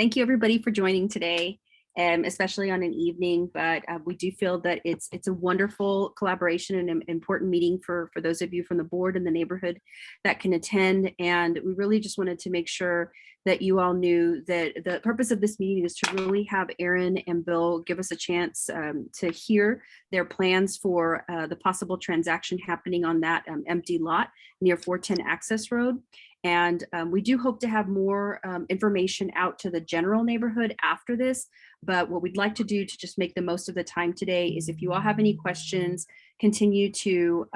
Thank you everybody for joining today, especially on an evening, but we do feel that it's a wonderful collaboration and an important meeting for those of you from the board and the neighborhood that can attend. And we really just wanted to make sure that you all knew that the purpose of this meeting is to really have Aaron and Bill give us a chance to hear their plans for the possible transaction happening on that empty lot near 410 Access Road. And we do hope to have more information out to the general neighborhood after this. But what we'd like to do to just make the most of the time today is if you all have any questions, continue to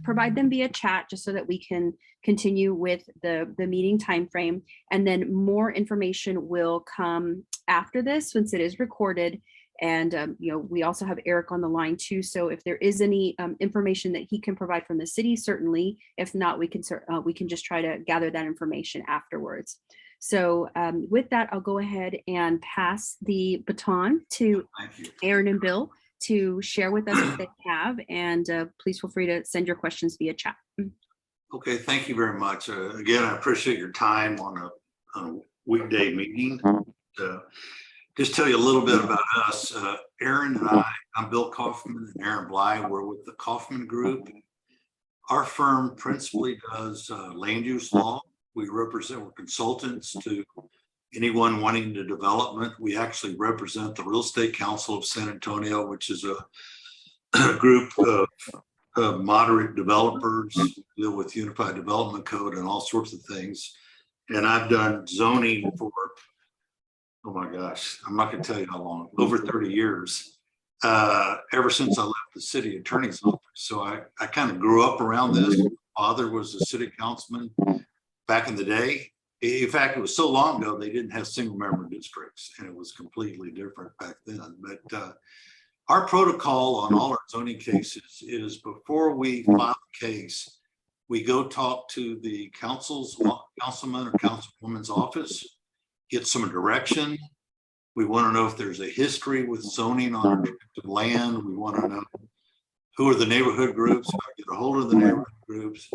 provide them via chat just so that we can continue with the meeting timeframe. And then more information will come after this since it is recorded. And we also have Eric on the line too. So if there is any information that he can provide from the city, certainly. If not, we can just try to gather that information afterwards. So with that, I'll go ahead and pass the baton to Aaron and Bill to share with us what they have. And please feel free to send your questions via chat. Okay, thank you very much. Again, I appreciate your time on a weekday meeting. Just tell you a little bit about us. Aaron and I'm Bill Kaufman and Aaron Bly. We're with the Kaufman Group. Our firm principally does land use law. We're consultants to anyone wanting to development. We actually represent the Real Estate Council of San Antonio, which is a group of moderate developers who deal with Unified Development Code and all sorts of things. And I've done zoning for, oh my gosh, I'm not going to tell you how long, over 30 years, ever since I left the city attorney's office. So I kind of grew up around this. My father was a city councilman back in the day. In fact, it was so long ago, they didn't have single member districts and it was completely different back then. But our protocol on all our zoning cases is before we file a case, we go talk to the councilman or councilwoman's office, get some direction. We want to know if there's a history with zoning on our land. We want to know who are the neighborhood groups, how to get a hold of the neighborhood groups.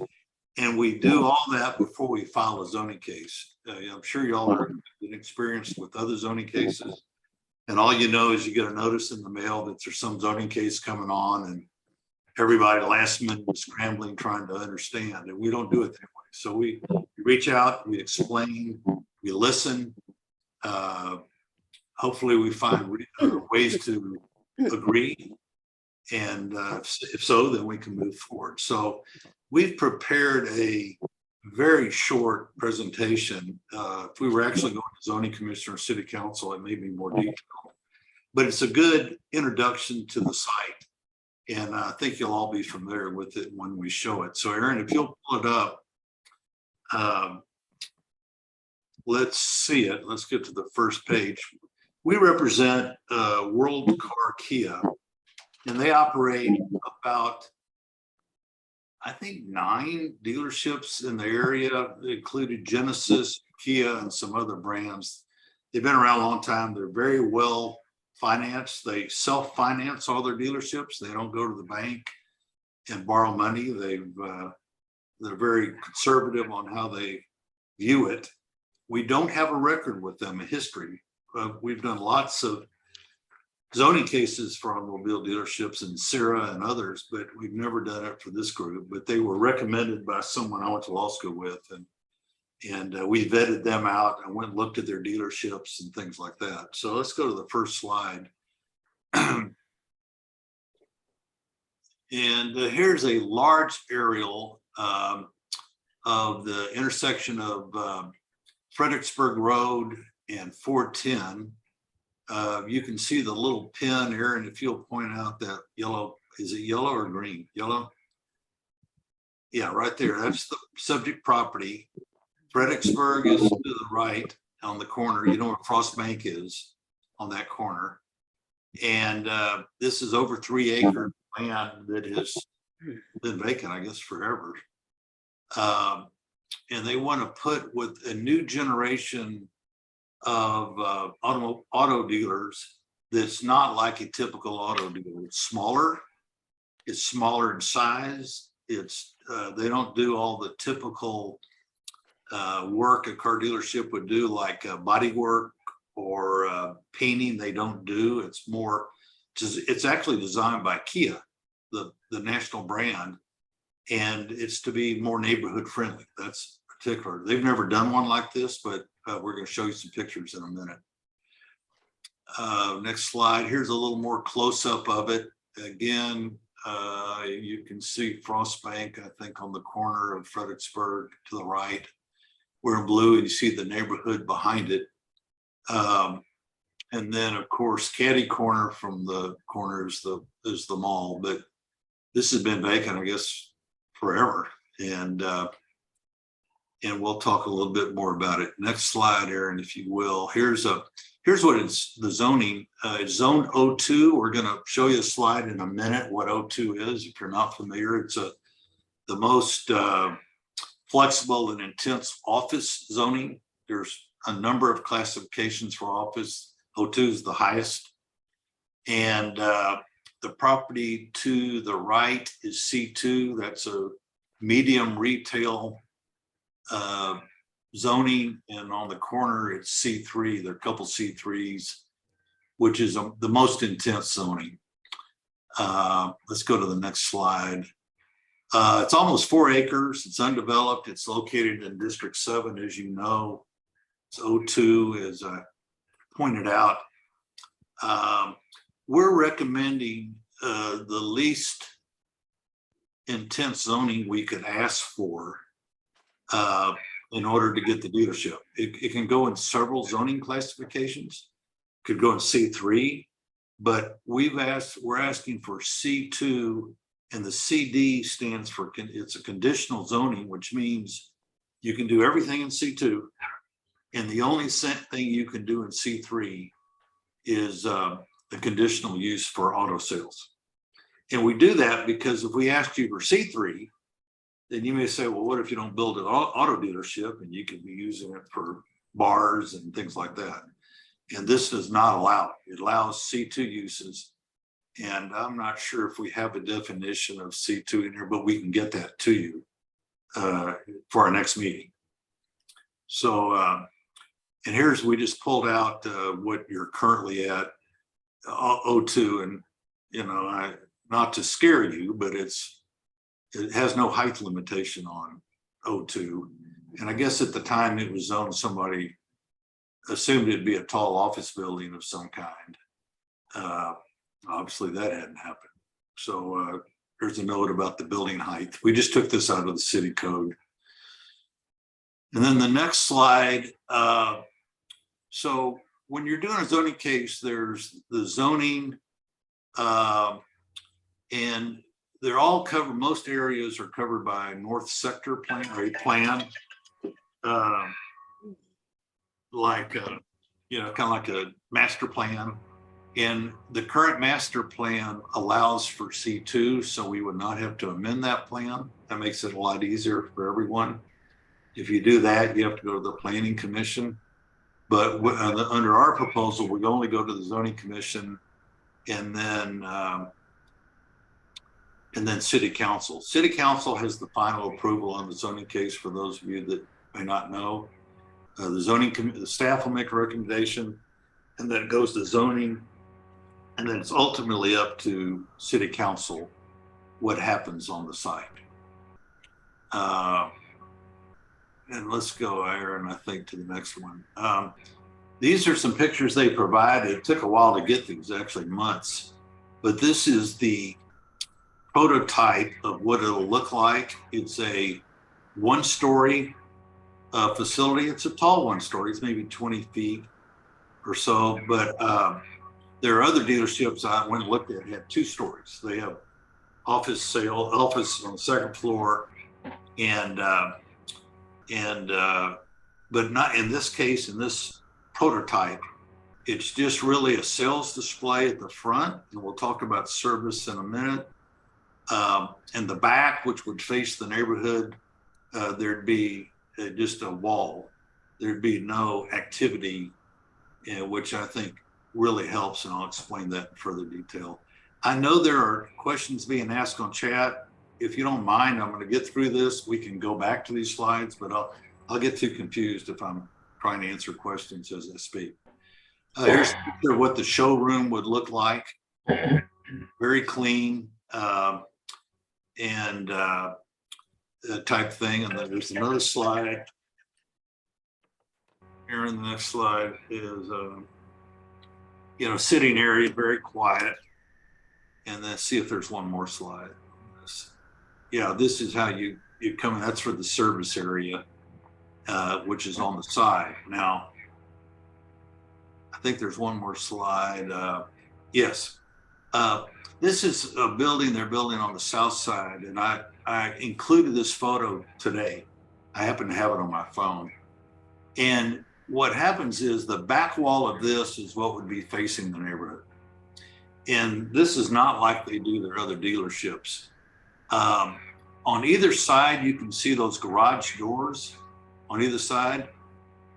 And we do all that before we file a zoning case. I'm sure y'all are experienced with other zoning cases. And all you know is you get a notice in the mail that there's some zoning case coming on and everybody last minute is scrambling trying to understand. And we don't do it that way. So we reach out, we explain, we listen. Hopefully we find ways to agree. And if so, then we can move forward. So we've prepared a very short presentation. If we were actually going to zoning commissioner or city council, it may be more detailed, but it's a good introduction to the site. And I think you'll all be familiar with it when we show it. So Aaron, if you'll pull it up, let's see it. Let's get to the first page. We represent World Car Kia, and they operate about, I think, 9 dealerships in the area. They included Genesis, Kia, and some other brands. They've been around a long time. They're very well financed. They self-finance all their dealerships. They don't go to the bank and borrow money. They're very conservative on how they view it. We don't have a record with them, a history. We've done lots of zoning cases for automobile dealerships in Sierra and others, but we've never done it for this group. But they were recommended by someone I went to law school with, and we vetted them out and went and looked at their dealerships and things like that. So let's go to the first slide. And here's a large aerial of the intersection of Fredericksburg Road and 410. You can see the little pin, Aaron, if you'll point out that yellow, is it yellow or green? Yellow? Yeah, right there. That's the subject property. Fredericksburg is to the right on the corner. You know where Frost Bank is on that corner. And this is over 3 acre land that has been vacant, I guess, forever. And they want to put with a new generation of auto dealers that's not like a typical auto dealer. It's smaller in size. They don't do all the typical work a car dealership would do, like body work or painting they don't do. It's more, it's actually designed by Kia, the national brand, and it's to be more neighborhood friendly. That's particular. They've never done one like this, but we're going to show you some pictures in a minute. Next slide. Here's a little more close up of it. Again, you can see Frostbank, I think, on the corner of Fredericksburg to the right. We're in blue, and you see the neighborhood behind it. And then, of course, Caddy Corner from the corner is the mall. But this has been vacant, I guess, forever. And we'll talk a little bit more about it. Next slide, Aaron, if you will. Here's what it's the zoning. It's zone O2. We're going to show you a slide in a minute what O2 is. If you're not familiar, it's the most flexible and intense office zoning. There's a number of classifications for office. O2 is the highest. And the property to the right is C2. That's a medium retail zoning, and on the corner it's C3. There are a couple C3s, which is the most intense zoning. Let's go to the next slide. It's almost 4 acres. It's undeveloped. It's located in District 7, as you know. It's O2, as I pointed out. We're recommending the least intense zoning we could ask for in order to get the dealership. It can go in several zoning classifications, could go in C3, but we're asking for C2, and the CD stands for, it's a conditional zoning, which means you can do everything in C2, and the only thing you can do in C3 is the conditional use for auto sales. And we do that because if we asked you for C3, then you may say, well, what if you don't build an auto dealership and you could be using it for bars and things like that? And this does not allow it. It allows C2 uses. And I'm not sure if we have a definition of C2 in here, but we can get that to you for our next meeting. So, and we just pulled out what you're currently at, O2. And, you know, not to scare you, but it has no height limitation on O2. And I guess at the time it was zoned, somebody assumed it'd be a tall office building of some kind. Obviously that hadn't happened. So there's a note about the building height. We just took this out of the city code. And then the next slide. So when you're doing a zoning case, there's the zoning, and they're all covered. Most areas are covered by a North Sector plan or a plan, you know, kind of like a master plan. And the current master plan allows for C2, so we would not have to amend that plan. That makes it a lot easier for everyone. If you do that, you have to go to the Planning Commission. But under our proposal, we only go to the Zoning Commission and then City Council. City Council has the final approval on the zoning case, for those of you that may not know. The staff will make a recommendation, and then it goes to zoning, and then it's ultimately up to City Council what happens on the site. And let's go, Aaron, I think, to the next one. These are some pictures they provided. It took a while to get these, actually months, but this is the prototype of what it'll look like. It's a 1-story facility. It's a tall 1-story. It's maybe 20 feet or so, but there are other dealerships I went and looked at had 2 stories. They have office on the second floor, but not in this case. In this prototype, it's just really a sales display at the front, and we'll talk about service in a minute. In the back, which would face the neighborhood, there'd be just a wall. There'd be no activity, which I think really helps, and I'll explain that in further detail. I know there are questions being asked on chat. If you don't mind, I'm going to get through this. We can go back to these slides, but I'll get too confused if I'm trying to answer questions as I speak. Here's a picture of what the showroom would look like. Very clean and type thing. And then there's another slide. Here in the next slide is, sitting area, very quiet. And then see if there's one more slide. Yeah, this is how you come in. That's for the service area, which is on the side. Now, I think there's one more slide. Yes. This is a building they're building on the south side, and I included this photo today. I happen to have it on my phone. And what happens is the back wall of this is what would be facing the neighborhood. And this is not like they do their other dealerships. On either side, you can see those garage doors on either side.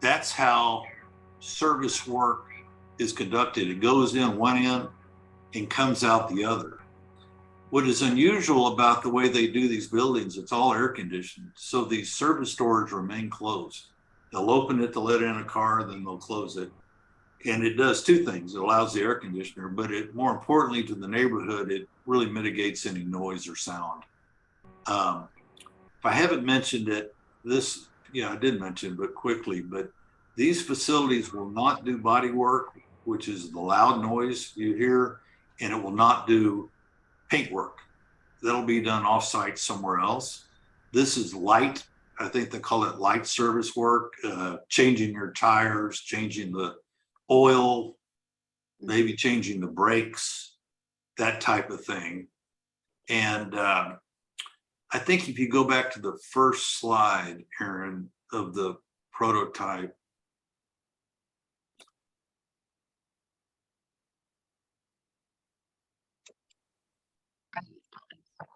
That's how service work is conducted. It goes in one end and comes out the other. What is unusual about the way they do these buildings, it's all air conditioned. So these service doors remain closed. They'll open it to let in a car, then they'll close it. And it does two things. It allows the air conditioner, but more importantly to the neighborhood, it really mitigates any noise or sound. If I haven't mentioned it, I did mention, but quickly, but these facilities will not do body work, which is the loud noise you hear, and it will not do paint work. That'll be done offsite somewhere else. This is light. I think they call it light service work, changing your tires, changing the oil, maybe changing the brakes, that type of thing. And I think if you go back to the first slide, Aaron, of the prototype,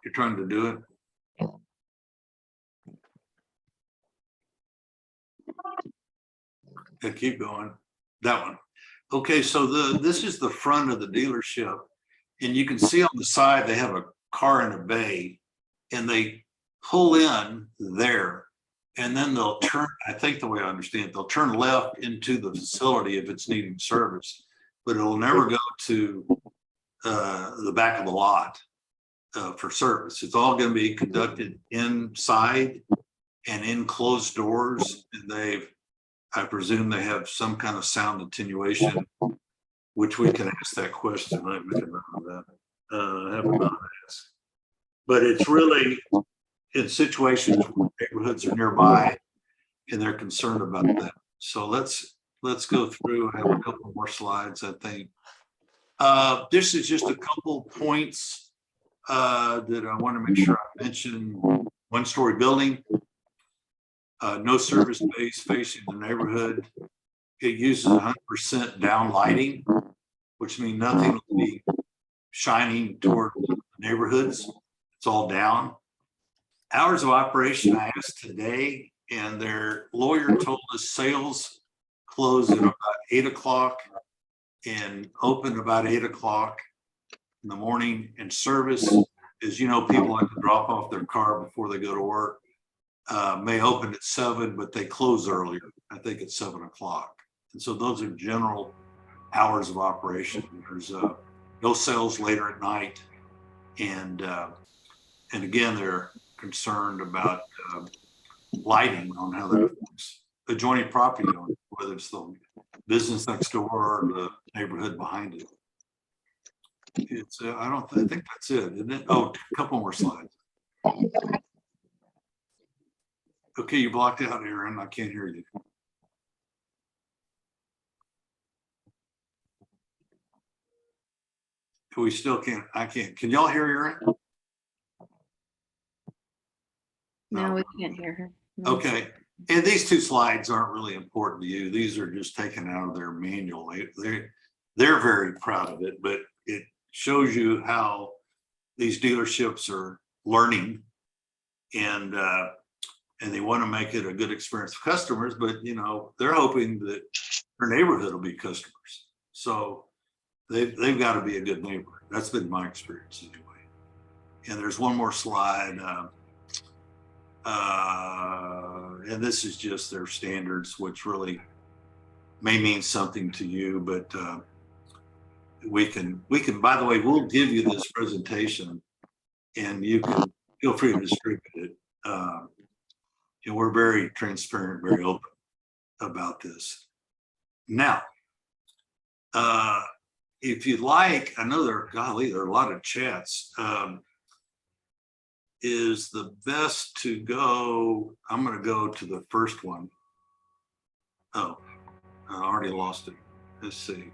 you're trying to do it. Okay, keep going. That one. Okay, so this is the front of the dealership, and you can see on the side they have a car in a bay, and they pull in there, and then they'll turn. I think the way I understand it, they'll turn left into the facility if it's needing service, but it'll never go to the back of the lot for service. It's all going to be conducted inside and in closed doors, and I presume they have some kind of sound attenuation, which we can ask that question. I make a note of that. I have not asked. But it's really in situations where neighborhoods are nearby and they're concerned about that. So let's go through. I have a couple more slides, I think. This is just a couple points that I want to make sure I mention. One-story building. No service base facing the neighborhood. It uses 100% down lighting, which means nothing will be shining toward the neighborhoods. It's all down. Hours of operation, I asked today, and their lawyer told us sales close at about 8 o'clock and open about 8 o'clock in the morning. And service, as you know, people like to drop off their car before they go to work. May open at 7, but they close earlier. I think it's 7 o'clock. And so those are general hours of operation. There's no sales later at night, and again, they're concerned about lighting on how that affects adjoining property owners, whether it's the business next door or the neighborhood behind it. It's I think that's it, isn't it? Oh, a couple more slides. Okay, you blocked out, Aaron. I can't hear you. We still can't. I can't. Can y'all hear Aaron? No, we can't hear her. No. Okay. And these two slides aren't really important to you. These are just taken out of their manual. They're very proud of it, but it shows you how these dealerships are learning, and they want to make it a good experience for customers, but they're hoping that their neighborhood will be customers. So they've got to be a good neighbor. That's been my experience anyway. And there's one more slide. And this is just their standards, which really may mean something to you, but we can, by the way, we'll give you this presentation and you can feel free to distribute it. And we're very transparent, very open about this. Now, if you'd like, I know there are a lot of chats. Is the best to go, I'm going to go to the first one. Oh, I already lost it. Let's see.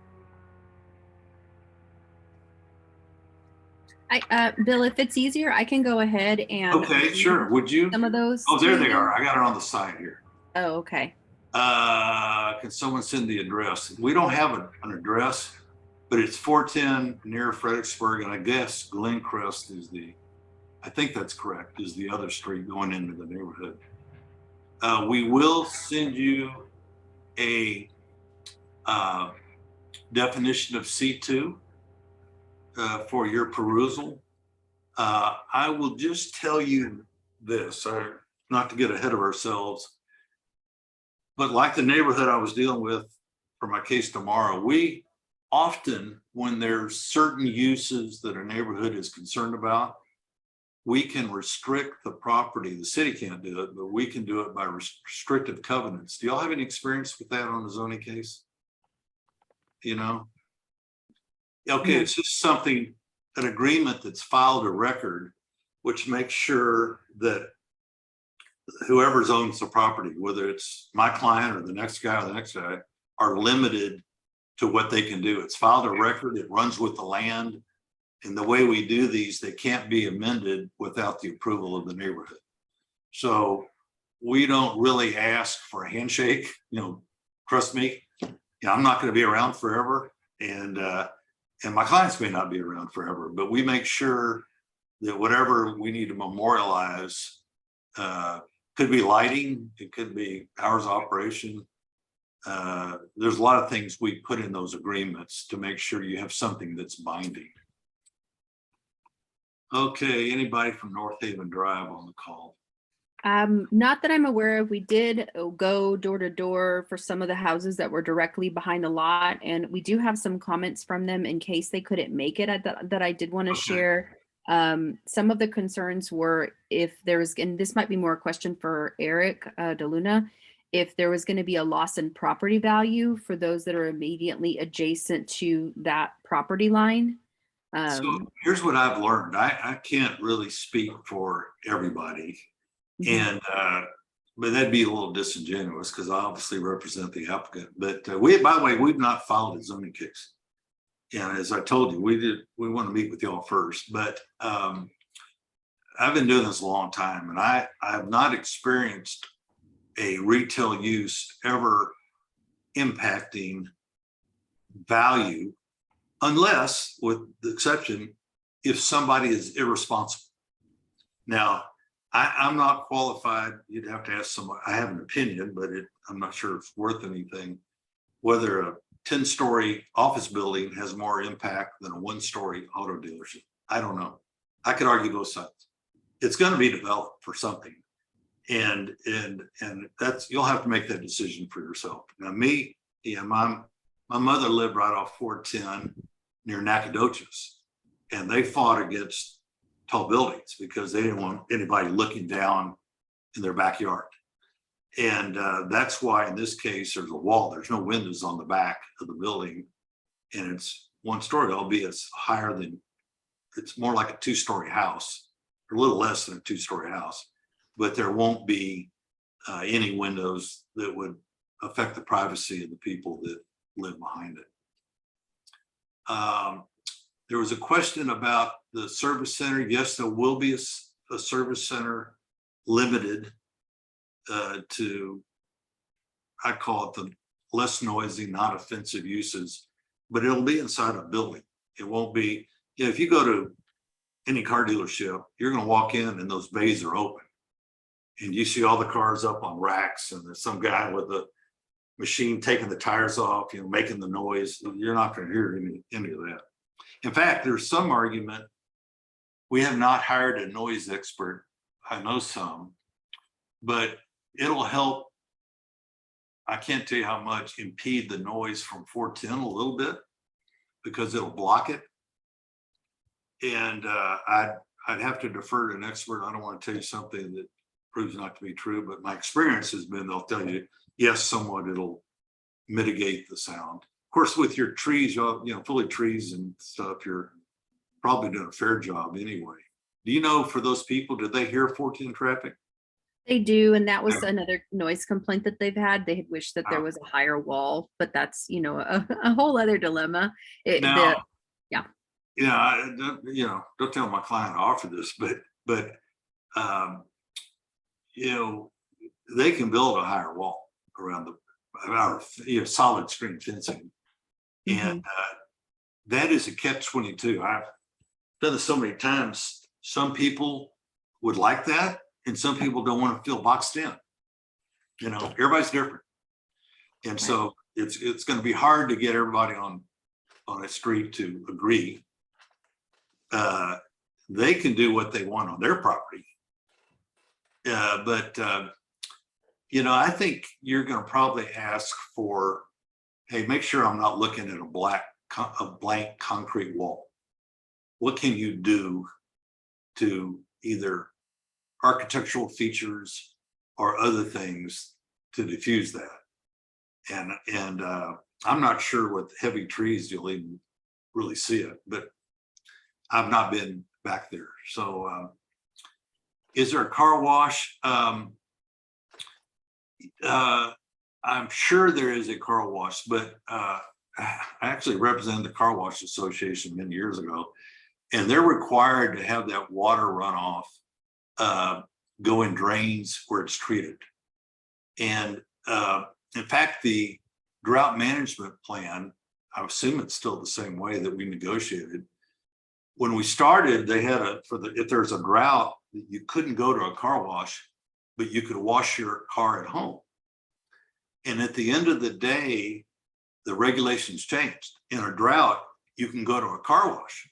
Bill, if it's easier, I can go ahead and. Okay, sure. Would you? Some of those. Oh, there they are. I got it on the side here. Oh, okay. Can someone send the address? We don't have an address, but it's 410 near Fredericksburg, and I guess Glencrest is I think that's correct, is the other street going into the neighborhood. We will send you a definition of C2 for your perusal. I will just tell you this, not to get ahead of ourselves, but like the neighborhood I was dealing with for my case tomorrow, we often, when there's certain uses that a neighborhood is concerned about, we can restrict the property. The city can't do it, but we can do it by restrictive covenants. Do y'all have any experience with that on the zoning case? You know? Okay, it's just something, an agreement that's filed a record, which makes sure that whoever owns the property, whether it's my client or the next guy or the next guy, are limited to what they can do. It's filed a record, it runs with the land. And the way we do these, they can't be amended without the approval of the neighborhood. So we don't really ask for a handshake, you know, trust me, I'm not going to be around forever. And my clients may not be around forever, but we make sure that whatever we need to memorialize, could be lighting, it could be hours of operation. There's a lot of things we put in those agreements to make sure you have something that's binding. Okay, anybody from North Haven Drive on the call? Not that I'm aware of. We did go door to door for some of the houses that were directly behind the lot, and we do have some comments from them in case they couldn't make it that I did want to share. Some of the concerns were if there was, and this might be more a question for Eric DeLuna, if there was going to be a loss in property value for those that are immediately adjacent to that property line. So here's what I've learned. I can't really speak for everybody. And but that'd be a little disingenuous because I obviously represent the applicant. But by the way, we've not filed a zoning case. And as I told you, we want to meet with y'all first. But I've been doing this a long time, and I have not experienced a retail use ever impacting value, unless, with the exception, if somebody is irresponsible. Now, I'm not qualified. You'd have to ask someone. I have an opinion, but I'm not sure it's worth anything. Whether a 10-story office building has more impact than a 1-story auto dealership, I don't know. I could argue both sides. It's going to be developed for something, and that's, you'll have to make that decision for yourself. Now, me, my mother lived right off 410 near Nacogdoches, and they fought against tall buildings because they didn't want anybody looking down in their backyard. And that's why in this case, there's a wall. There's no windows on the back of the building. And it's 1-story, albeit it's higher than, it's more like a 2-story house, or a little less than a 2-story house. But there won't be any windows that would affect the privacy of the people that live behind it. There was a question about the service center. Yes, there will be a service center limited to, I call it the less noisy, not offensive uses, but it'll be inside a building. It won't be, if you go to any car dealership, you're going to walk in and those bays are open. And you see all the cars up on racks, and there's some guy with a machine taking the tires off, making the noise. You're not going to hear any of that. In fact, there's some argument. We have not hired a noise expert. I know some, but it'll help I can't tell you how much impede the noise from 410 a little bit because it'll block it. And I'd have to defer to an expert. I don't want to tell you something that proves not to be true, but my experience has been they'll tell you, yes, somewhat it'll mitigate the sound. Of course, with your trees, fully trees and stuff, you're probably doing a fair job anyway. Do you know, for those people, did they hear 410 traffic? They do, and that was another noise complaint that they've had. They had wished that there was a higher wall, but that's, you know, a whole other dilemma. Now, don't tell my client to offer this, but they can build a higher wall around solid screen fencing, and that is a catch-22. I've done this so many times. Some people would like that, and some people don't want to feel boxed in. You know, everybody's different, and so it's going to be hard to get everybody on a street to agree. They can do what they want on their property, but I think you're going to probably ask for, hey, make sure I'm not looking at a blank concrete wall. What can you do to either architectural features or other things to diffuse that? And I'm not sure with heavy trees you'll even really see it, but I've not been back there. So is there a car wash? I'm sure there is a car wash, but I actually represented the Car Wash Association many years ago, and they're required to have that water runoff go in drains where it's treated. And in fact, the drought management plan, I assume it's still the same way that we negotiated. When we started, they had if there's a drought, you couldn't go to a car wash, but you could wash your car at home. And at the end of the day, the regulations changed. In a drought, you can go to a car wash.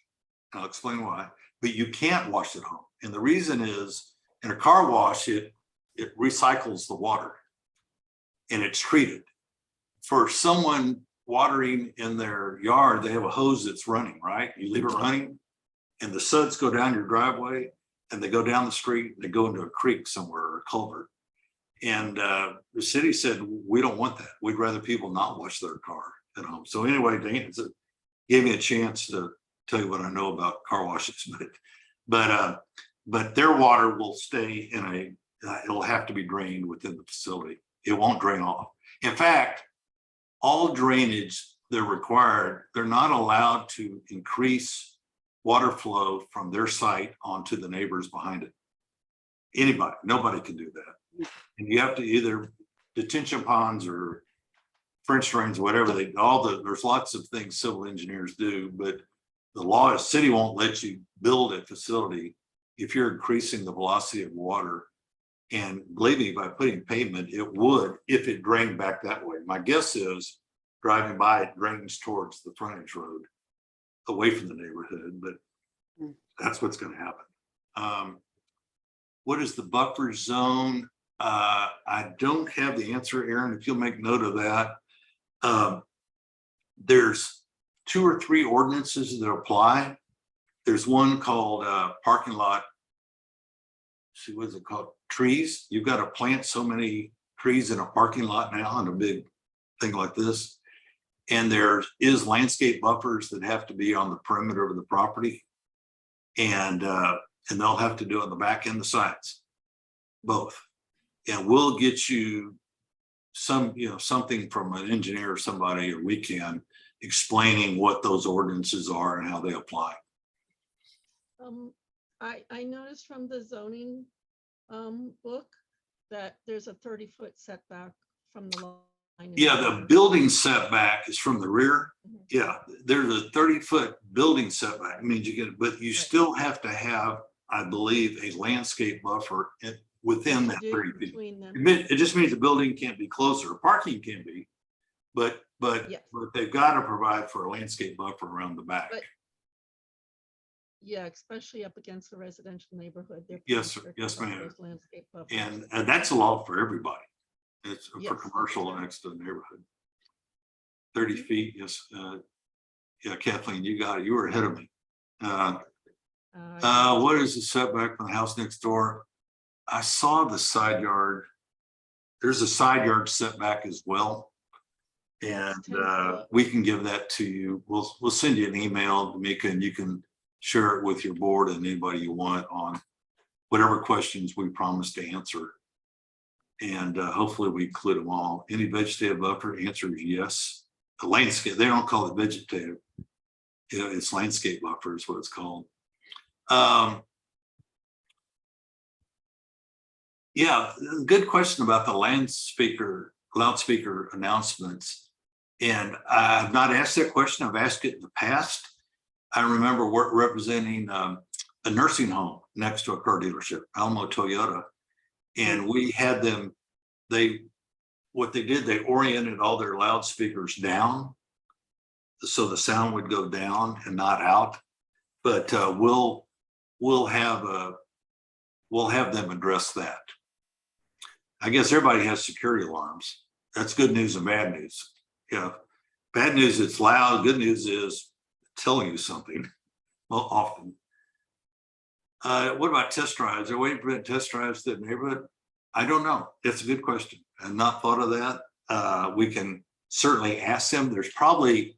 I'll explain why, but you can't wash at home. And the reason is, in a car wash, it recycles the water and it's treated. For someone watering in their yard, they have a hose that's running, right? You leave it running and the suds go down your driveway and they go down the street, they go into a creek somewhere or a culvert. And the city said, we don't want that. We'd rather people not wash their car at home. So anyway, Dan gave me a chance to tell you what I know about car washes, but their water will stay in it'll have to be drained within the facility. It won't drain off. In fact, all drainage they're required, they're not allowed to increase water flow from their site onto the neighbors behind it. Nobody can do that. And you have to either detention ponds or French drains, whatever there's lots of things civil engineers do, but the city won't let you build a facility if you're increasing the velocity of water. And believe me, by putting pavement, it would, if it drained back that way. My guess is driving by, it drains towards the frontage road away from the neighborhood, but that's what's going to happen. What is the buffer zone? I don't have the answer, Aaron, if you'll make note of that. There's 2 or 3 ordinances that apply. There's one called parking lot. See, what is it called? Trees. You've got to plant so many trees in a parking lot now on a big thing like this. And there is landscape buffers that have to be on the perimeter of the property. And they'll have to do it on the back and the sides, both. And we'll get you something from an engineer or somebody, or we can, explaining what those ordinances are and how they apply. I noticed from the zoning book that there's a 30-foot setback from the line. Yeah, the building setback is from the rear. Yeah, there's a 30-foot building setback. It means but you still have to have, I believe, a landscape buffer within that 30 feet. It just means the building can't be closer. Parking can be, but they've got to provide for a landscape buffer around the back. Yeah, especially up against the residential neighborhood. Yes, sir. Yes, ma'am. And that's a law for everybody. It's Yes, for that's commercial right. next to the neighborhood. 30 feet, yes. Yeah, Kathleen, you got it. You were ahead of me. I What is the setback from the house next door? I saw the side yard. There's a side yard setback as well. Yes, And 10 foot. we can give that to you. We'll send you an email, Mika, and you can share it with your board and anybody you want on whatever questions we promise to answer. And hopefully we include them all. Any vegetative buffer? Answer is yes. The landscape, they don't call it vegetative. It's landscape buffer is what it's called. Yeah, good question about the loudspeaker announcements. And I've not asked that question. I've asked it in the past. I remember representing a nursing home next to a car dealership, Alamo Toyota. And we had them, what they did, they oriented all their loudspeakers down. So the sound would go down and not out. But we'll have them address that. I guess everybody has security alarms. That's good news and bad news. Yeah. Bad news, it's loud. Good news is telling you something. Well, often. What about test drives? Are we waiting for test drives to the neighborhood? I don't know. It's a good question. I've not thought of that. We can certainly ask them. There's probably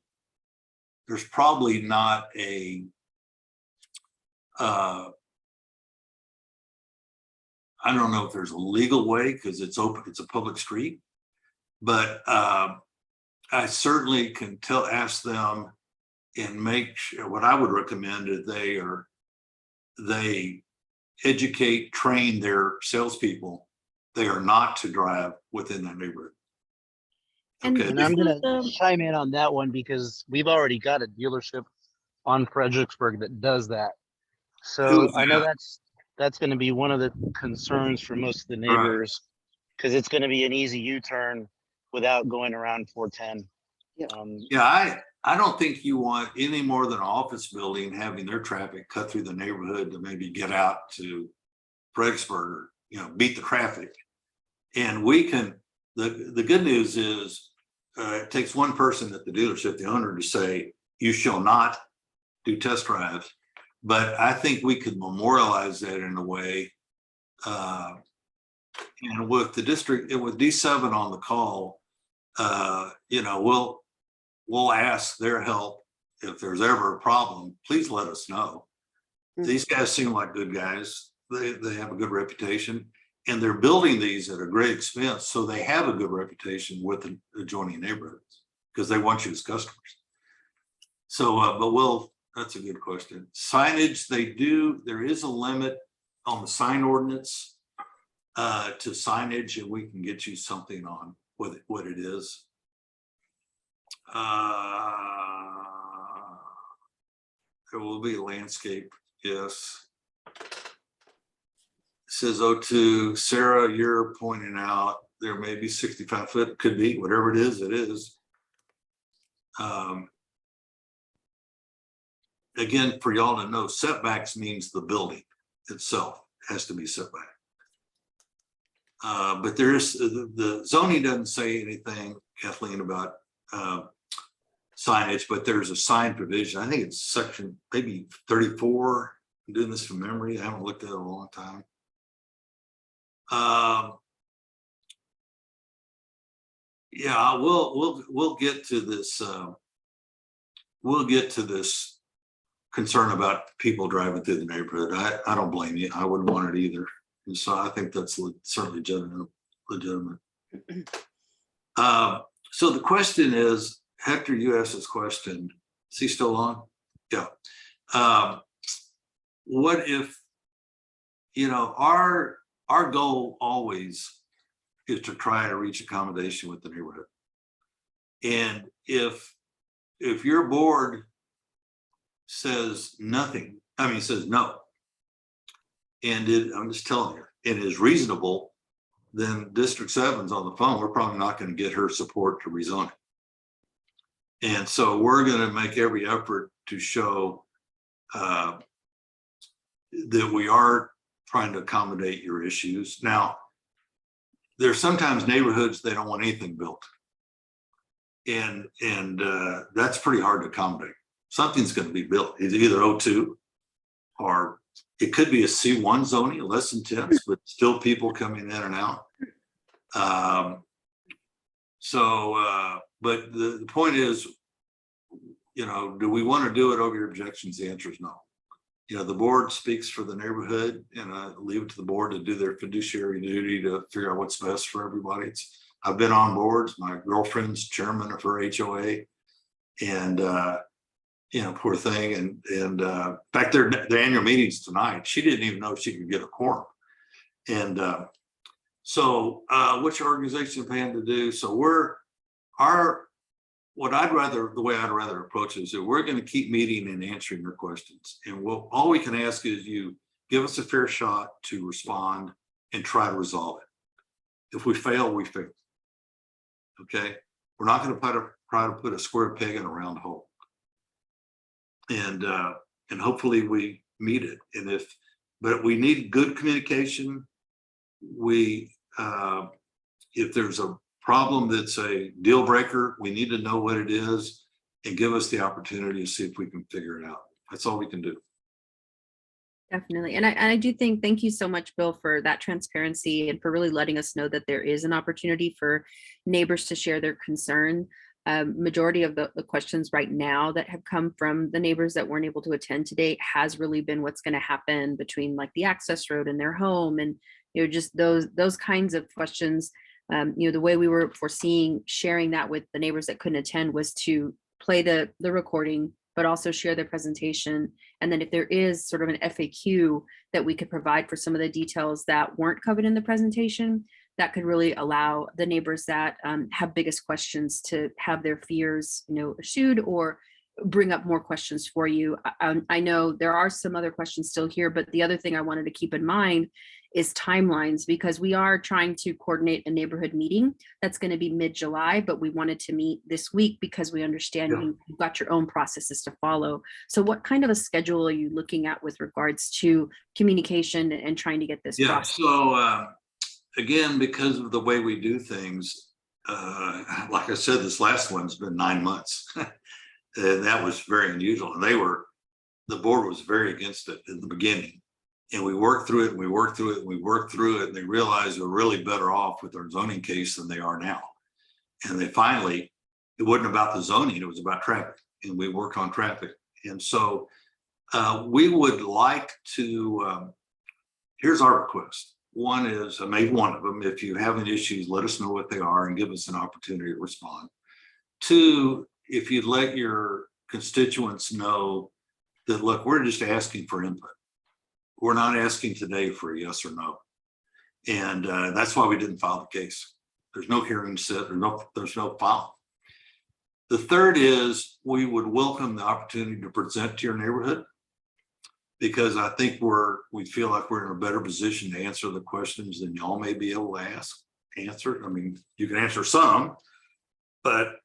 not a I don't know if there's a legal way because it's open, it's a public street, but I certainly can ask them and make sure. What I would recommend is they educate, train their salespeople. They are not to drive within that neighborhood. And Okay. And I'm this gonna is, chime in on that one because we've already got a dealership on Fredericksburg that does that. So Who's I know that? that's going to be one of the concerns for most of the Right. neighbors because it's going to be an easy U-turn without going around 410. Yeah, I don't think you want any more than an office building having their traffic cut through the neighborhood to maybe get out to Fredericksburg or, beat the traffic. And we can, the good news is it takes one person at the dealership, the owner, to say, you shall not do test drives. But I think we could memorialize that in a way. And with the district, with D7 on the call, we'll ask their help. If there's ever a problem, please let us know. These guys seem like good guys. They have a good reputation, and they're building these at a great expense. So they have a good reputation with the adjoining neighborhoods because they want you as customers. So, but that's a good question. Signage, there is a limit on the sign ordinance to signage, and we can get you something on what it is. There will be a landscape, yes. It says O2, Sarah, you're pointing out there may be 65 foot, could be, whatever it is, it is. Again, for y'all to know, setbacks means the building itself has to be set back. But there is, the zoning doesn't say anything, Kathleen, about signage, but there's a sign provision. I think it's section maybe 34. I'm doing this from memory. I haven't looked at it in a long time. Yeah, we'll get to this. We'll get to this concern about people driving through the neighborhood. I don't blame you. I wouldn't want it either. And so I think that's certainly legitimate. So the question is, Hector, you asked this question. Is he still on? Yeah. What if, our goal always is to try to reach accommodation with the neighborhood. And if your board says nothing, says no, and I'm just telling you, it is reasonable, then District 7's on the phone. We're probably not going to get her support to rezone it. And so we're going to make every effort to show that we are trying to accommodate your issues. Now, there's sometimes neighborhoods, they don't want anything built. And that's pretty hard to accommodate. Something's going to be built. It's either O2 or it could be a C1 zoning, less intense, but still people coming in and out. But the point is, you know, do we want to do it over your objections? The answer is no. You know, the board speaks for the neighborhood, and I leave it to the board to do their fiduciary duty to figure out what's best for everybody. I've been on boards. My girlfriend's chairman of her HOA, and you know, poor thing. And in fact, their annual meetings tonight, she didn't even know she could get a quorum. And so which organization plan to do? So the way I'd rather approach it is that we're going to keep meeting and answering your questions. And all we can ask is you give us a fair shot to respond and try to resolve it. If we fail, we fail. Okay. We're not going to try to put a square peg in a round hole. And hopefully we meet it. But we need good communication. If there's a problem that's a deal breaker, we need to know what it is and give us the opportunity to see if we can figure it out. That's all we can do. Definitely. And I do think, thank you so much, Bill, for that transparency and for really letting us know that there is an opportunity for neighbors to share their concern. Majority of the questions right now that have come from the neighbors that weren't able to attend today has really been what's going to happen between like the access road and their home, and you know, just those kinds of questions. You know, the way we were foreseeing sharing that with the neighbors that couldn't attend was to play the recording, but also share their presentation. And then if there is sort of an FAQ that we could provide for some of the details that weren't covered in the presentation, that could really allow the neighbors that have biggest questions to have their fears, you know, eschewed or bring up more questions for you. I know there are some other questions still here, but the other thing I wanted to keep in mind is timelines, because we are trying to coordinate a neighborhood meeting that's going to be mid-July, but we wanted to meet this week because we understand you've got your own processes to follow. So what kind of a schedule are you looking at with regards to communication and trying to get this process? So again, because of the way we do things, like I said, this last one's been 9 months. And that was very unusual. And the board was very against it in the beginning. And we worked through it and we worked through it and we worked through it. And they realized we're really better off with our zoning case than they are now. And they finally, it wasn't about the zoning, it was about traffic. And we worked on traffic. And so we would like to, here's our request. One is, I made one of them. If you have any issues, let us know what they are and give us an opportunity to respond. Two, if you'd let your constituents know that, look, we're just asking for input. We're not asking today for a yes or no. And that's why we didn't file the case. There's no hearing set, there's no file. The third is we would welcome the opportunity to present to your neighborhood, because I think we feel like we're in a better position to answer the questions than y'all may be able to answer. I mean, you can answer some, but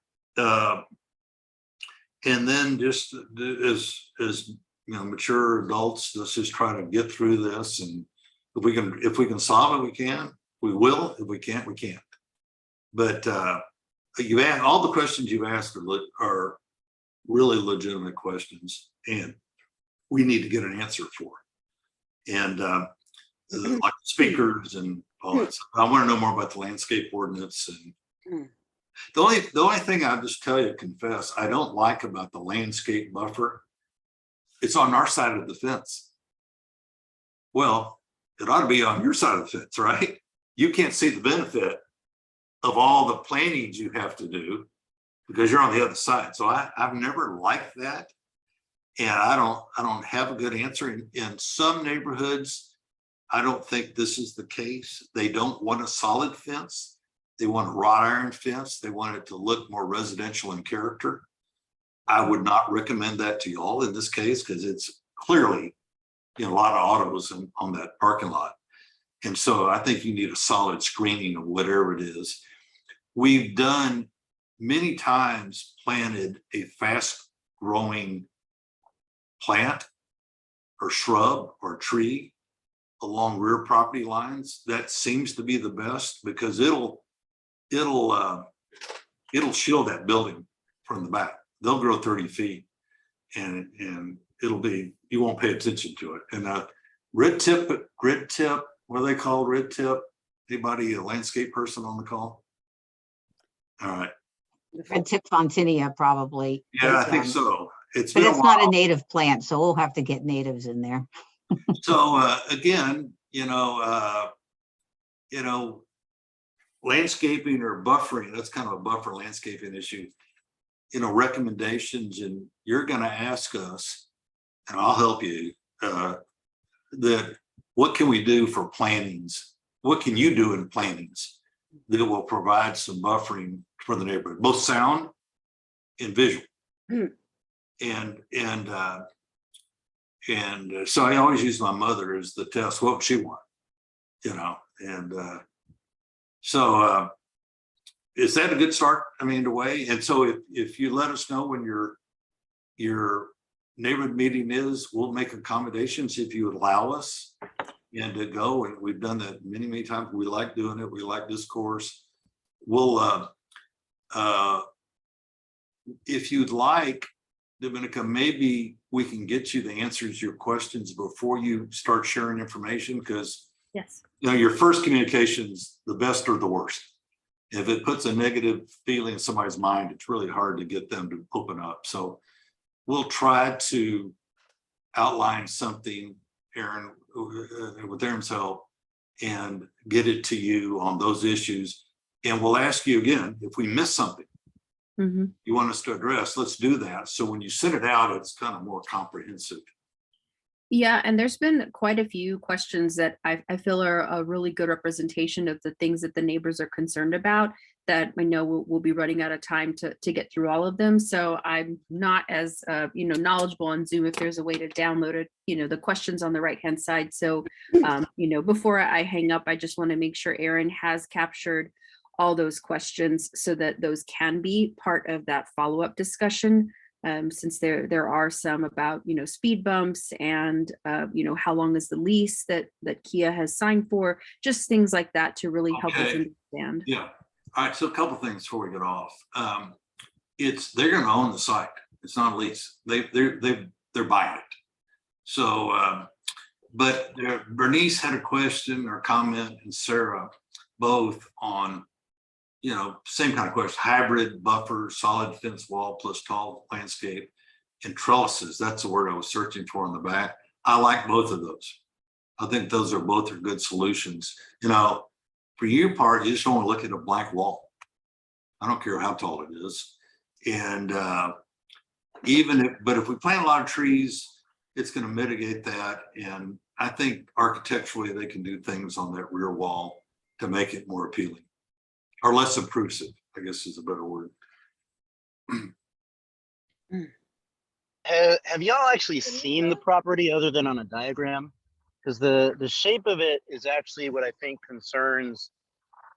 and then just as you know, mature adults, let's just try to get through this. And if we can solve it, we can. We will. If we can't, we can't. But you ask, all the questions you've asked are really legitimate questions, and we need to get an answer for. And like speakers and all that stuff. I want to know more about the landscape ordinance. And the only thing I'll just tell you, confess, I don't like about the landscape buffer. It's on our side of the fence. Well, it ought to be on your side of the fence, right? You can't see the benefit of all the plannings you have to do because you're on the other side. So I've never liked that. And I don't have a good answer. In some neighborhoods, I don't think this is the case. They don't want a solid fence. They want a wrought iron fence. They want it to look more residential in character. I would not recommend that to y'all in this case, because it's clearly, you know, a lot of autos on that parking lot. And so I think you need a solid screening of whatever it is. We've done many times planted a fast growing plant or shrub or tree along rear property lines. That seems to be the best because it'll shield that building from the back. They'll grow 30 feet and it'll be, you won't pay attention to it. And grid tip, what are they called? Grid tip? Anybody, a landscape person on the call? All right. Red tip Fontinia probably. Yeah, I is, think so. But been a it's not a while. native plant, so we'll have to get natives in there. So again, landscaping or buffering, that's kind of a buffer landscaping issue. Recommendations, and you're going to ask us, and I'll help you, that what can we do for plantings? What can you do in plantings that will provide some buffering for the neighborhood, both sound and visual? And so I always use my mother as the test. What would she want? So is that a good start? I mean, in a way. And so if you let us know when your neighborhood meeting is, we'll make accommodations if you would allow us and to go. And we've done that many, many times. We like doing it. We like discourse. We'll, if you'd like, Dominica, maybe we can get you the answers to your questions before you start sharing information, because Yes. your first communication's the best or the worst. If it puts a negative feeling in somebody's mind, it's really hard to get them to open up. So we'll try to outline something, Aaron, with Aaron's help, and get it to you on those issues. And we'll ask you again, if we miss something you want us to address, let's do that. So when you send it out, it's kind of more comprehensive. Yeah, and there's been quite a few questions that I feel are a really good representation of the things that the neighbors are concerned about, that I know we'll be running out of time to get through all of them. So I'm not as knowledgeable on Zoom if there's a way to download it, the questions on the right-hand side. So before I hang up, I just want to make sure Aaron has captured all those questions so that those can be part of that follow-up discussion. Since there are some about speed bumps and how long is the lease that Kia has signed for, just things like that to really help us understand. Yeah. All right. So a couple things before we get off. They're going to own the site. It's not a lease. They're buying it. So, but Bernice had a question or comment, and Sarah both on same kind of question: hybrid buffer, solid fence wall plus tall landscape, and trellises. That's the word I was searching for in the back. I like both of those. I think those are both good solutions. For your part, you just don't want to look at a blank wall. I don't care how tall it is. And but if we plant a lot of trees, it's going to mitigate that. And I think architecturally, they can do things on that rear wall to make it more appealing. Or less obtrusive, I guess is a better word. Have y'all actually seen the property other than on a diagram? Because the shape of it is actually what I think concerns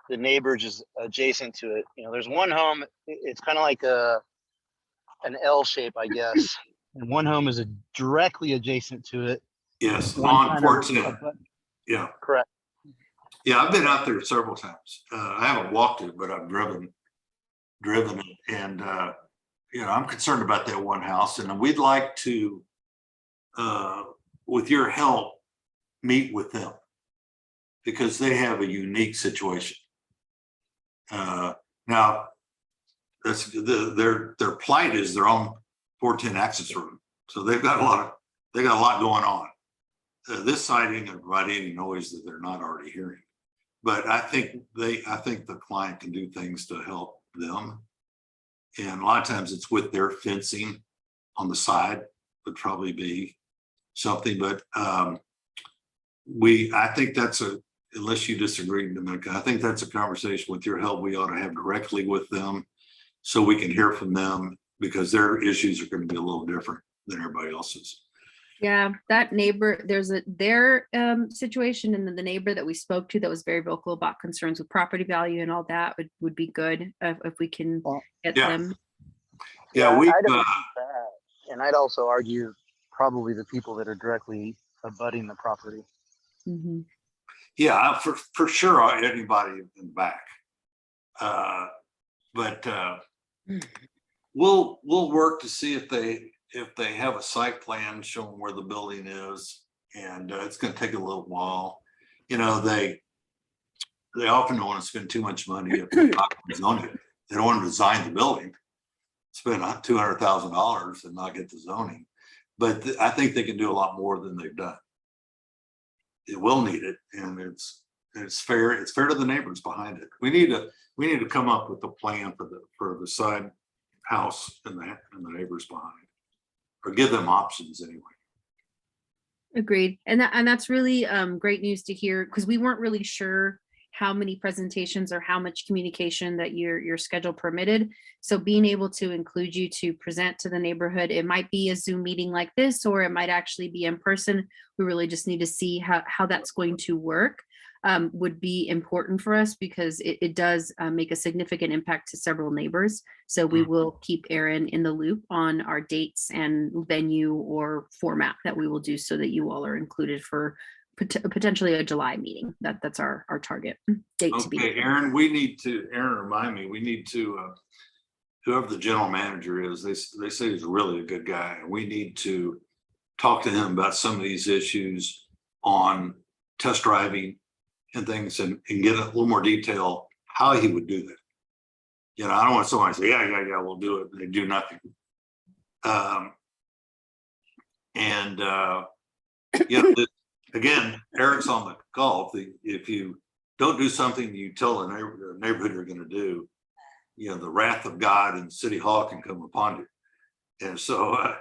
the neighbors adjacent to it. There's one home, it's kind of like an L shape, I guess. And one home is directly adjacent to it. Yes, One on kind of 14. Yeah. Correct. Yeah, I've been out there several times. I haven't walked it, but I've driven it. And, I'm concerned about that one house. And we'd like to, with your help, meet with them because they have a unique situation. Now, that's their plight is their own 410 access road. So they've got a lot going on. This site ain't gonna provide any noise that they're not already hearing. But I think the client can do things to help them. And a lot of times it's with their fencing on the side would probably be something. But I think that's unless you disagree, Dominica, I think that's a conversation with your help we ought to have directly with them so we can hear from them, because their issues are going to be a little different than everybody else's. Yeah, that neighbor, there's their situation, and then the neighbor that we spoke to that was very vocal about concerns with property value and all that would be good if we can get them. Yeah, I'd agree with that. And I'd also argue probably the people that are directly abutting the property. Mhm. Yeah, for sure, anybody in the back. But we'll work to see if they have a site plan showing where the building is, and it's going to take a little while. You know, they often don't want to spend too much money if they're not going to zone it. They don't want to design the building, spend $200,000 and not get the zoning. But I think they can do a lot more than they've done. It will need it, and it's fair. It's fair to the neighbors behind it. We need to come up with a plan for the side house and the neighbors behind, or give them options anyway. Agreed. And that's really great news to hear, because we weren't really sure how many presentations or how much communication that your schedule permitted. So being able to include you to present to the neighborhood, it might be a Zoom meeting like this, or it might actually be in person. We really just need to see how that's going to work. Would be important for us, because it does make a significant impact to several neighbors. So we will keep Aaron in the loop on our dates and venue or format that we will do, so that you all are included for potentially a July meeting. That's our target date to be. Okay, Aaron, remind me, we need to, whoever the general manager is, they say he's really a good guy. And we need to talk to him about some of these issues on test driving and things, and get a little more detail how he would do that. You know, I don't want someone to say, yeah, we'll do it. They do nothing. Again, Eric's on the call. If you don't do something you tell the neighborhood you're going to do, you know, the wrath of God and City Hall can come upon you. And so,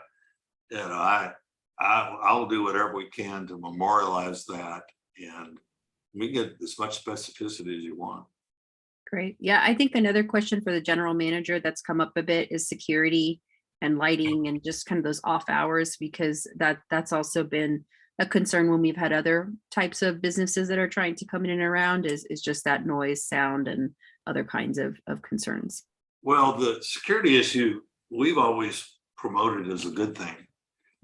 you know, I'll do whatever we can to memorialize that, and we get as much specificity as you want. Great. Yeah, I think another question for the general manager that's come up a bit is security and lighting, and just kind of those off hours, because that's also been a concern when we've had other types of businesses that are trying to come in and around, is just that noise, sound, and other kinds of concerns. Well, the security issue we've always promoted as a good thing,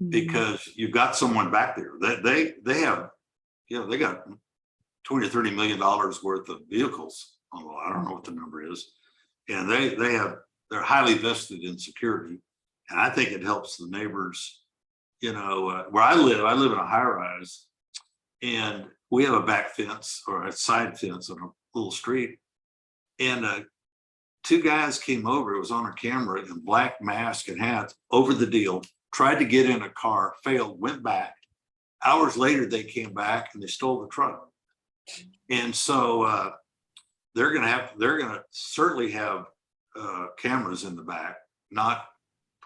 because you've got someone back there that they have, you know, they got $20 or $30 million worth of vehicles. Although I don't know what the number is, and they're highly vested in security, and I think it helps the neighbors. You know, where I live in a high rise, and we have a back fence or a side fence on a little street, and two guys came over. It was on a camera, in black mask and hats, over the deal, tried to get in a car, failed, went back. Hours later, they came back and they stole the truck. And so they're gonna certainly have cameras in the back, not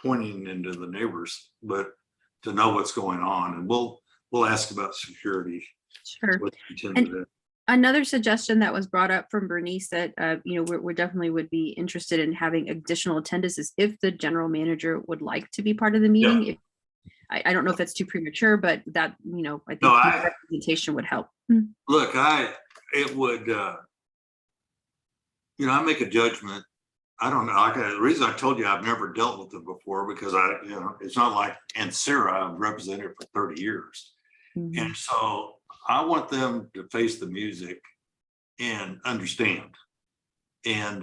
pointing into the neighbors, but to know what's going on. And we'll ask about security. Sure. What you intend to do. Another suggestion that was brought up from Bernice that you know, we definitely would be interested in having additional attendance, is if the general manager would like to be part of the meeting. Yeah. I don't know if that's too premature, but that, you know, I think representation would help. Look, it would, you know, I make a judgment. I don't know. The reason I told you I've never dealt with them before, because you know, it's not like, and Sarah, I've represented for 30 years. And so I want them to face the music and understand. And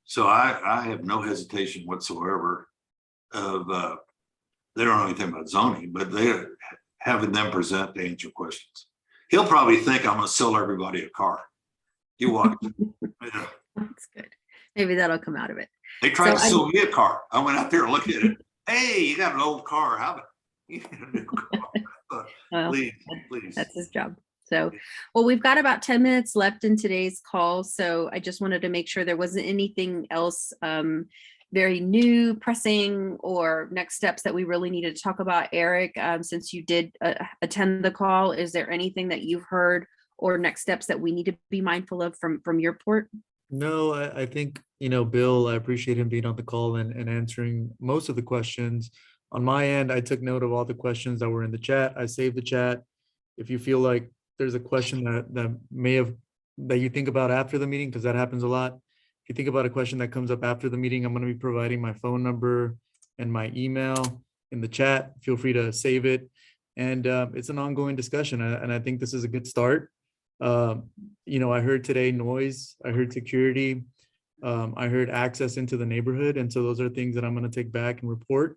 so I have no hesitation whatsoever of, they don't know anything about zoning, but they're having them present to answer questions. He'll probably think I'm going to sell everybody a car. You watch. Yeah. That's good. Maybe that'll come out of it. They tried to sell me a car. I went out there and looked at it. Hey, you got an old car. How about you get a new car? Well, please. That's his job. So, well, we've got about 10 minutes left in today's call. So I just wanted to make sure there wasn't anything else very new, pressing, or next steps that we really needed to talk about. Eric, since you did attend the call, is there anything that you've heard or next steps that we need to be mindful of from your port? No, I think, you know, Bill, I appreciate him being on the call and answering most of the questions. On my end, I took note of all the questions that were in the chat. I saved the chat. If you feel like there's a question that you think about after the meeting, because that happens a lot. If you think about a question that comes up after the meeting, I'm going to be providing my phone number and my email in the chat. Feel free to save it And it's an ongoing discussion. And I think this is a good start. I heard today noise, I heard security, I heard access into the neighborhood. And so those are things that I'm going to take back and report.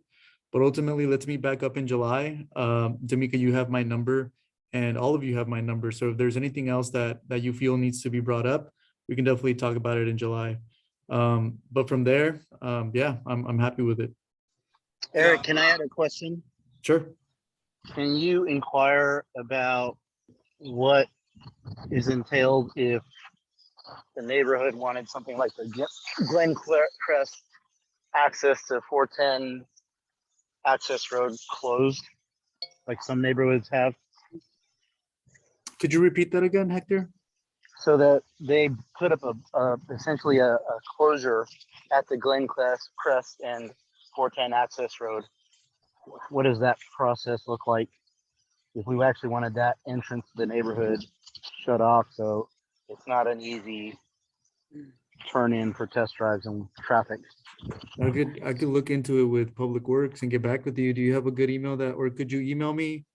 But ultimately, let's meet back up in July. Tamika, you have my number and all of you have my number. So if there's anything else that you feel needs to be brought up, we can definitely talk about it in July. But from there, yeah, I'm happy with it. Eric, can I add a question? Sure. Can you inquire about what is entailed if the neighborhood wanted something like the Glencrest access to 410 access road closed, like some neighborhoods have? Could you repeat that again, Hector? So that they put up essentially a closure at the Glencrest and 410 access road. What does that process look like if we actually wanted that entrance to the neighborhood shut off so it's not an easy turn in for test drives and traffic? I could look into it with Public Works and get back with you. Do you have a good email or could you email me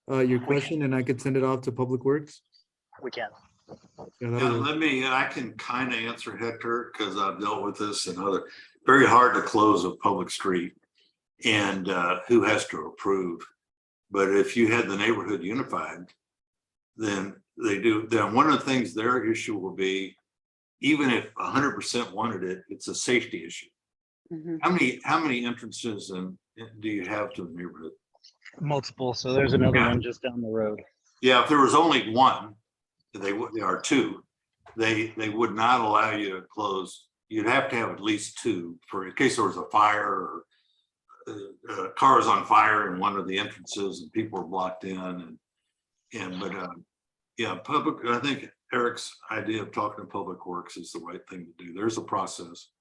your question and I could send it off to Public Works? We can. Yeah, Yeah, that'll work. I can kind of answer Hector because I've dealt with this and very hard to close a public street and who has to approve. But if you had the neighborhood unified, then they do. Then one of the things their issue will be, even if 100% wanted it, it's a safety issue. Mhm. How many entrances do you have to the neighborhood? Multiple. So there's another Yeah. one just down the road. Yeah, if there was only one, there are two. They would not allow you to close. You'd have to have at least two in case there was a fire or cars on fire in one of the entrances and people were blocked in. Yeah, I think Eric's idea of talking to Public Works is the right thing to do. There's a process.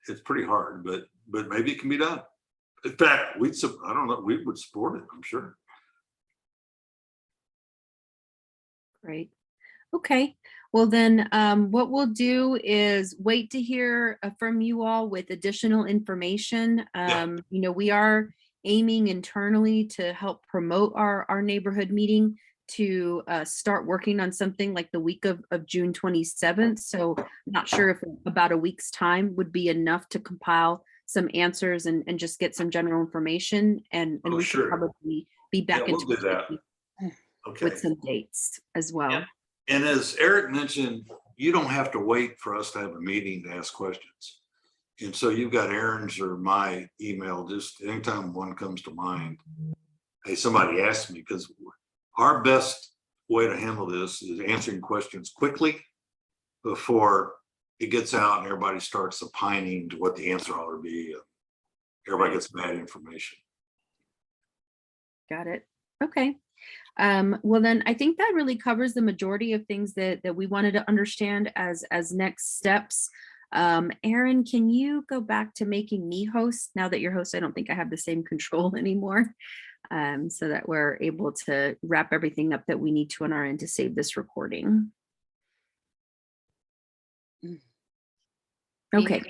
It's pretty hard, but maybe it can be done. In fact, I don't know, we would support it, I'm sure. Great. Okay. Well, then what we'll do is wait to hear from you all with additional information. We are aiming internally to help promote our neighborhood meeting to start working on something like the week of June 27th. So I'm not sure if about a week's time would be enough to compile some answers and just get some general information. And we should probably be back we'll do that. Okay. With some dates as well. Yeah. And as Eric mentioned, you don't have to wait for us to have a meeting to ask questions. And so you've got Aaron's or my email, just anytime one comes to mind. Hey, somebody asked me, because our best way to handle this is answering questions quickly before it gets out and everybody starts opining to what the answer ought to be. Everybody gets bad information. Got it. Okay. Well, then I think that really covers the majority of things that we wanted to understand as next steps. Aaron, can you go back to making me host? Now that you're host, I don't think I have the same control anymore, so that we're able to wrap everything up that we need to on our end to save this recording. Okay.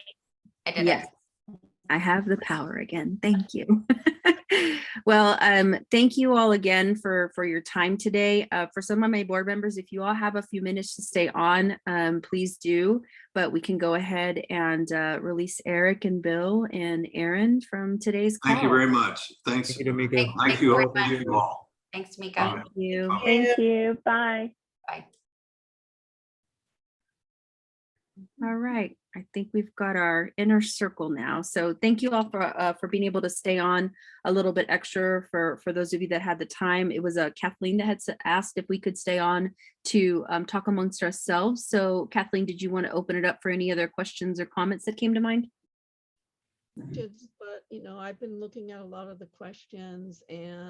I did Yes. it. I have the power again. Thank you. Well, thank you all again for your time today. For some of my board members, if you all have a few minutes to stay on, please do. But we can go ahead and release Eric and Bill and Aaron from today's call. Thank you very much. Thanks. Thank you, Tamika. Thank you all. Thank you all. Thanks, Mika. Bye. Thank you. Bye. Thank you. Bye. Bye. All right. I think we've got our inner circle now. So thank you all for being able to stay on a little bit extra for those of you that had the time. It was Kathleen that had asked if we could stay on to talk amongst ourselves. So Kathleen, did you want to open it up for any other questions or comments that came to mind? But I've been looking at a lot of the questions and